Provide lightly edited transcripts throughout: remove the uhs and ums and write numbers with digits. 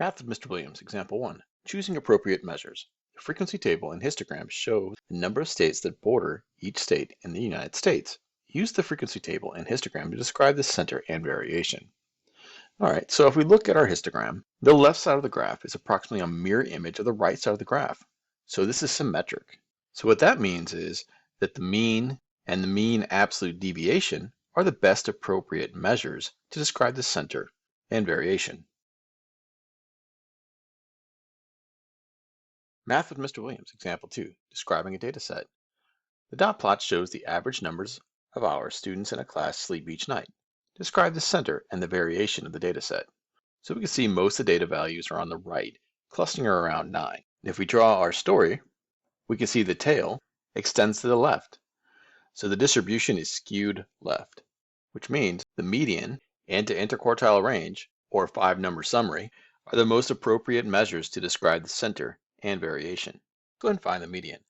Math of Mr. Williams, Example 1. Choosing appropriate measures. The frequency table and histogram show the number of states that border each state in the United States. Use the frequency table and histogram to describe the center and variation. Alright, so if we look at our histogram, the left side of the graph is approximately a mirror image of the right side of the graph. So this is symmetric. So what that means is that the mean and the mean absolute deviation are the best appropriate measures to describe the center and variation. Math with Mr. Williams, Example 2, describing a data set. The dot plot shows the average numbers of hours students in a class sleep each night. Describe the center and the variation of the data set. So we can see most of the data values are on the right, clustering around 9. If we draw our story, we can see the tail extends to the left. So the distribution is skewed left, which means the median and to interquartile range, or 5-number summary, are the most appropriate measures to describe the center and variation. Go ahead and find the median.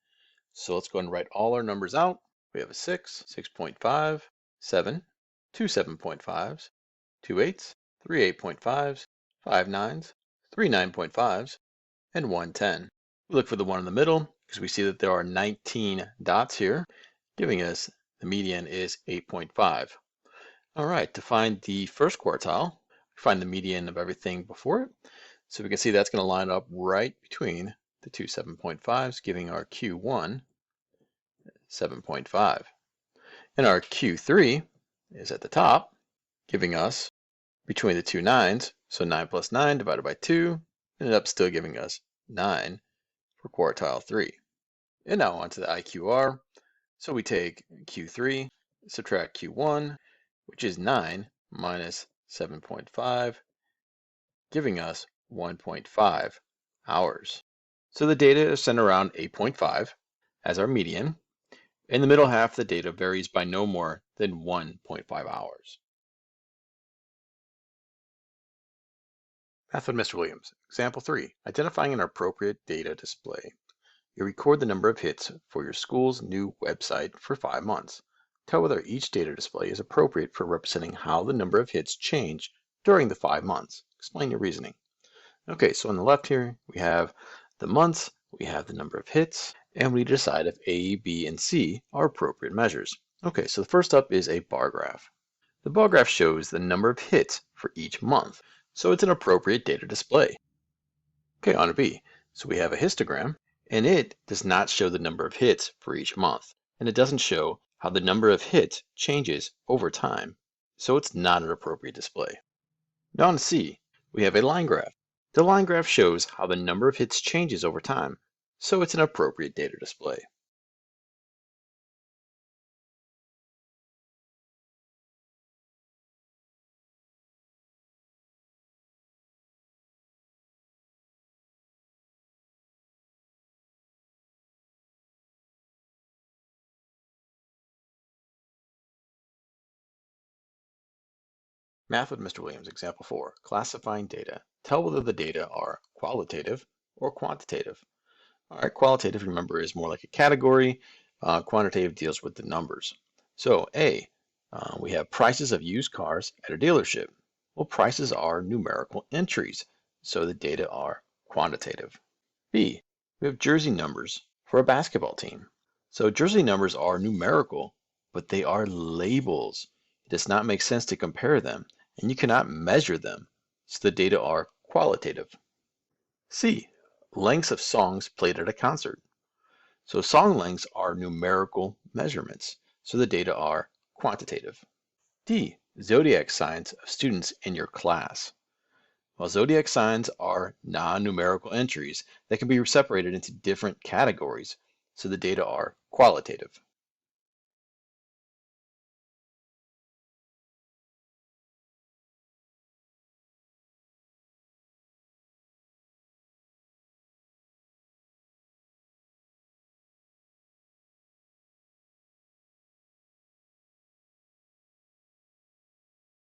So let's go ahead and write all our numbers out. We have a 6, 6.5, 7, 2 7.5s, 2 8s, 3 8.5s, 5 9s, 3 9.5s, and 1 10. We look for the one in the middle because we see that there are 19 dots here, giving us the median is 8.5. All right, to find the first quartile, find the median of everything before it. So we can see that's going to line up right between the two 7.5s, giving our Q1 7.5. And our Q3 is at the top, giving us between the two 9s, so 9 plus 9 divided by 2, ended up still giving us 9 for quartile 3. And now on to the IQR. So we take Q3, subtract Q1, which is 9 minus 7.5, giving us 1.5 hours. So the data is centered around 8.5 as our median, and the middle half of the data varies by no more than 1.5 hours. Math with Mr. Williams. Example 3. Identifying an appropriate data display. You record the number of hits for your school's new website for 5 months. Tell whether each data display is appropriate for representing how the number of hits change during the 5 months. Explain your reasoning. Okay, so on the left here, we have the months, we have the number of hits, and we decide if A, B, and C are appropriate measures. Okay, so the first up is a bar graph. The bar graph shows the number of hits for each month, so it's an appropriate data display. Okay, on to B. So we have a histogram, and it does not show the number of hits for each month, and it doesn't show how the number of hits changes over time, so it's not an appropriate display. Now on C, we have a line graph. The line graph shows how the number of hits changes over time, so it's an appropriate data display. Math with Mr. Williams, Example 4. Classifying data. Tell whether the data are qualitative or quantitative. All right, qualitative, remember, is more like a category. Quantitative deals with the numbers. So A, we have prices of used cars at a dealership. Well, prices are numerical entries, so the data are quantitative. B, we have jersey numbers for a basketball team. So jersey numbers are numerical, but they are labels. It does not make sense to compare them, and you cannot measure them, so the data are qualitative. C, lengths of songs played at a concert. So song lengths are numerical measurements, so the data are quantitative. D, zodiac signs of students in your class. Well, zodiac signs are non-numerical entries that can be separated into different categories, so the data are qualitative.